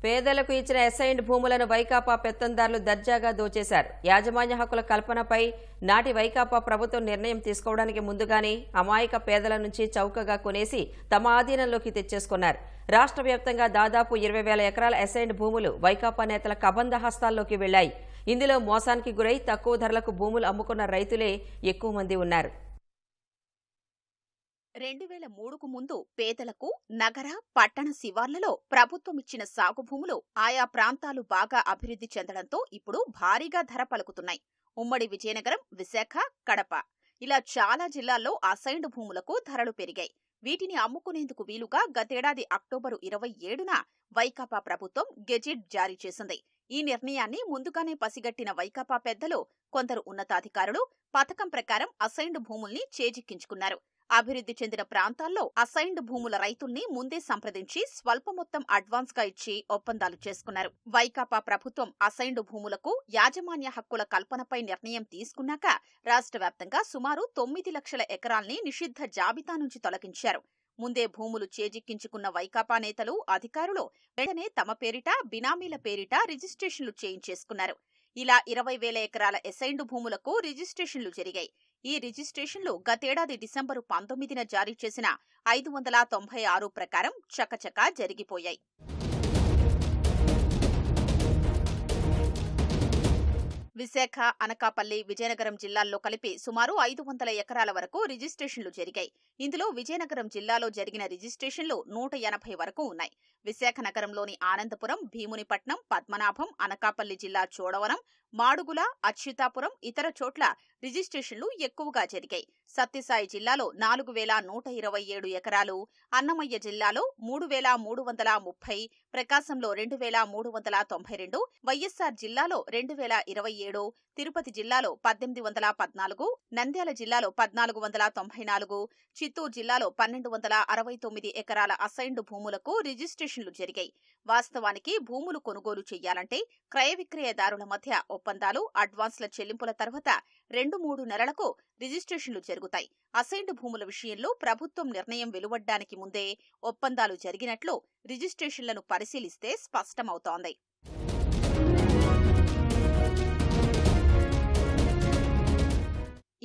పేదలకు ఇచ్చిన అసైన్డ్ భూములను వైకాపా పెత్తందారులు దర్జాగా దోచేశారు. యాజమాన్య హక్కుల కల్పనపై నాటి వైకాపా ప్రభుత్వం నిర్ణయం తీసుకోవడానికి ముందుగానే అమాయక పేదల నుంచి చౌకగా కొనేసి తమ ఆధీనంలోకి తెచ్చేసుకున్నారు. రాష్ట్ర వ్యాప్తంగా దాదాపు 20,000 ఎకరాల అసైన్డ్ భూములు వైకాపా నేతల కబంధ హస్తాల్లోకి వెళ్లాయి. ఇందులో మోసానికి గురై తక్కువ ధరలకు భూములు అమ్ముకున్న రైతులే ఎక్కువ మంది ఉన్నారు. 2003కు ముందు పేదలకు నగర, పట్టణ శివార్లలో ప్రభుత్వమిచ్చిన సాగు భూములు ఆయా ప్రాంతాలు బాగా అభివృద్ధి చెందడంతో ఇప్పుడు భారీగా ధర పలుకుతున్నాయి. ఉమ్మడి విజయనగరం, విశాఖ, కడప ఇలా చాలా జిల్లాల్లో అసైన్డ్ భూములకు ధరలు పెరిగాయి. వీటిని అమ్ముకునేందుకు వీలుగా గతేడాది అక్టోబరు 27న వైకాపా ప్రభుత్వం గెజిట్ జారీ చేసింది. ఈ నిర్ణయాన్ని ముందుగానే పసిగట్టిన వైకాపా పెద్దలు, కొందరు ఉన్నతాధికారులు పథకం ప్రకారం అసైన్డ్ భూముల్ని చేజిక్కించుకున్నారు. అభివృద్ధి చెందిన ప్రాంతాల్లో అసైన్డ్ భూముల రైతుల్ని ముందే సంప్రదించి స్వల్ప మొత్తం అడ్వాన్స్ గా ఇచ్చి ఒప్పందాలు చేసుకున్నారు. వైకాపా ప్రభుత్వం అసైన్డ్ భూములకు యాజమాన్య హక్కుల కల్పనపై నిర్ణయం తీసుకున్నాక రాష్ట్ర వ్యాప్తంగా సుమారు 9 లక్షల ఎకరాల్ని నిషిద్ధ జాబితా నుంచి తొలగించారు. ముందే భూములు చేజిక్కించుకున్న వైకాపా నేతలు, అధికారులు వెంటనే తమ పేరిట, బినామీల పేరిట రిజిస్ట్రేషన్లు చేయించేసుకున్నారు. ఇలా 20,000 ఎకరాల అసైన్డ్ భూములకు రిజిస్ట్రేషన్లు జరిగాయి. ఈ రిజిస్ట్రేషన్లు గతేడాది డిసెంబరు 19న జారీ చేసిన 596 ప్రకారం చకచకా జరిగిపోయాయి. విశాఖ, అనకాపల్లి, విజయనగరం జిల్లాల్లో కలిపి సుమారు 500 ఎకరాల వరకు రిజిస్ట్రేషన్లు జరిగాయి. ఇందులో విజయనగరం జిల్లాలో జరిగిన రిజిస్ట్రేషన్లు 180 వరకు ఉన్నాయి. విశాఖ నగరంలోని ఆనందపురం, భీమునిపట్నం, పద్మనాభం, అనకాపల్లి జిల్లా చోడవరం, మాడుగుల, అచ్యుతాపురం ఇతర చోట్ల రిజిస్ట్రేషన్లు ఎక్కువగా జరిగాయి. సత్యసాయి జిల్లాలో 4,127 ఎకరాలు, అన్నమయ్య జిల్లాలో 3,330, ప్రకాశంలో 2,392, వైఎస్సార్ జిల్లాలో 2,027, తిరుపతి జిల్లాలో 1,814, నంద్యాల జిల్లాలో 1,494, చిత్తూరు జిల్లాలో 1,269 ఎకరాల అసైన్డ్ భూములకు రిజిస్ట్రేషన్లు జరిగాయి. వాస్తవానికి భూములు కొనుగోలు చేయాలంటే క్రయ విక్రయదారుల మధ్య ఒప్పందాలు, అడ్వాన్స్ల చెల్లింపుల తర్వాత 2-3 నెలలకు రిజిస్ట్రేషన్లు జరుగుతాయి. అసైన్డ్ భూముల విషయంలో ప్రభుత్వం నిర్ణయం వెలువడ్డానికి ముందే ఒప్పందాలు జరిగినట్లు రిజిస్ట్రేషన్లను పరిశీలిస్తే స్పష్టమవుతోంది.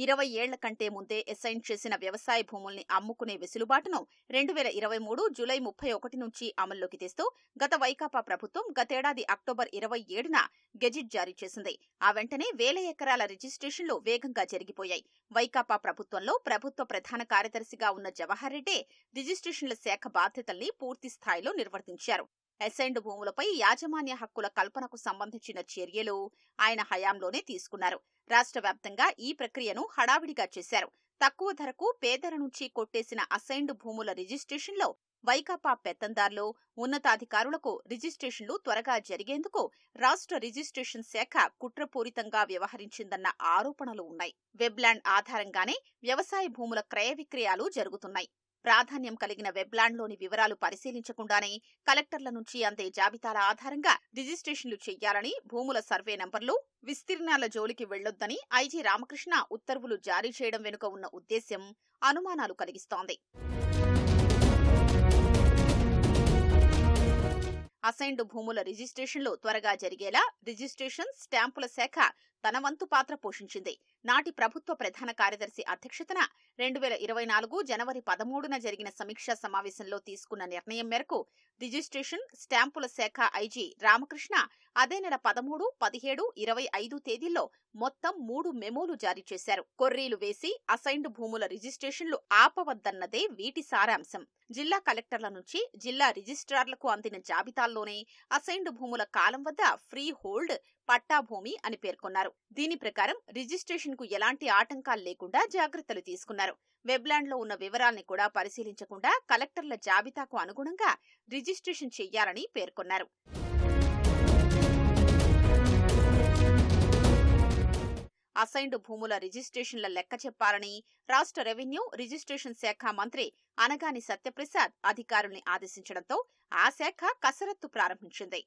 20 ఏళ్ల కంటే ముందే అసైన్ చేసిన వ్యవసాయ భూముల్ని అమ్ముకునే వెసులుబాటును 2023 జూలై 31 నుంచి అమల్లోకి తెస్తూ గత వైకాపా ప్రభుత్వం గతేడాది అక్టోబర్ 27న గెజిట్ జారీ చేసింది. ఆ వెంటనే 1000 ఎకరాల రిజిస్ట్రేషన్లు వేగంగా జరిగిపోయాయి. వైకాపా ప్రభుత్వంలో ప్రభుత్వ ప్రధాన కార్యదర్శిగా ఉన్న జవహర్ రెడ్డి రిజిస్ట్రేషన్ల శాఖ బాధ్యతల్ని పూర్తి స్థాయిలో నిర్వర్తించారు. అసైన్డ్ భూములపై యాజమాన్య హక్కుల కల్పనకు సంబంధించిన చర్యలు ఆయన హయాంలోనే తీసుకున్నారు. రాష్ట్ర వ్యాప్తంగా ఈ ప్రక్రియను హడావిడిగా చేశారు. తక్కువ ధరకు పేదల నుంచి కొట్టేసిన అసైన్డ్ భూముల రిజిస్ట్రేషన్లో వైకాపా పెత్తందార్లు, ఉన్నతాధికారులకు రిజిస్ట్రేషన్లు త్వరగా జరిగేందుకు రాష్ట్ర రిజిస్ట్రేషన్ శాఖ కుట్రపూరితంగా వ్యవహరించిందన్న ఆరోపణలు ఉన్నాయి. వెబ్లాండ్ ఆధారంగానే వ్యవసాయ భూముల క్రయ విక్రయాలు జరుగుతున్నాయి. ప్రాధాన్యం కలిగిన వెబ్లాండ్లోని వివరాలు పరిశీలించకుండానే కలెక్టర్ల నుంచి అందే జాబితాల ఆధారంగా రిజిస్ట్రేషన్లు చేయాలని, భూముల సర్వే నంబర్లు, విస్తీర్ణాల జోలికి వెళ్లొద్దని ఐజీ రామకృష్ణ ఉత్తర్వులు జారీ చేయడం వెనుక ఉన్న ఉద్దేశ్యం అనుమానాలు కలిగిస్తోంది. అసైన్డ్ భూముల రిజిస్ట్రేషన్లు త్వరగా జరిగేలా రిజిస్ట్రేషన్, స్టాంపుల శాఖ తన వంతు పాత్ర పోషించింది. నాటి ప్రభుత్వ ప్రధాన కార్యదర్శి అధ్యక్షతన 2024 జనవరి 13న జరిగిన సమీక్షా సమావేశంలో తీసుకున్న నిర్ణయం మేరకు రిజిస్ట్రేషన్, స్టాంపుల శాఖ ఐజీ రామకృష్ణ అదే నెల 13, 17, 25 తేదీల్లో మొత్తం 3 మెమోలు జారీ చేశారు. కొర్రీలు వేసి అసైన్డ్ భూముల రిజిస్ట్రేషన్లు ఆపవద్దన్నదే వీటి సారాంశం. జిల్లా కలెక్టర్ల నుంచి జిల్లా రిజిస్ట్రార్లకు అందిన జాబితాల్లోనే అసైన్డ్ భూముల కాలం వద్ద ఫ్రీ హోల్డ్, పట్టా భూమి అని పేర్కొన్నారు. దీని ప్రకారం రిజిస్ట్రేషన్ కు ఎలాంటి ఆటంకాలు లేకుండా జాగ్రత్తలు తీసుకున్నారు. వెబ్లాండ్లో ఉన్న వివరాల్ని కూడా పరిశీలించకుండా కలెక్టర్ల జాబితాకు అనుగుణంగా రిజిస్ట్రేషన్ చెయ్యాలని పేర్కొన్నారు. అసైన్డ్ భూముల రిజిస్ట్రేషన్ల లెక్క చెప్పాలని రాష్ట్ర రెవెన్యూ, రిజిస్ట్రేషన్ శాఖ మంత్రి అనగాని సత్యప్రసాద్ అధికారుల్ని ఆదేశించడంతో ఆ శాఖ కసరత్తు ప్రారంభించింది.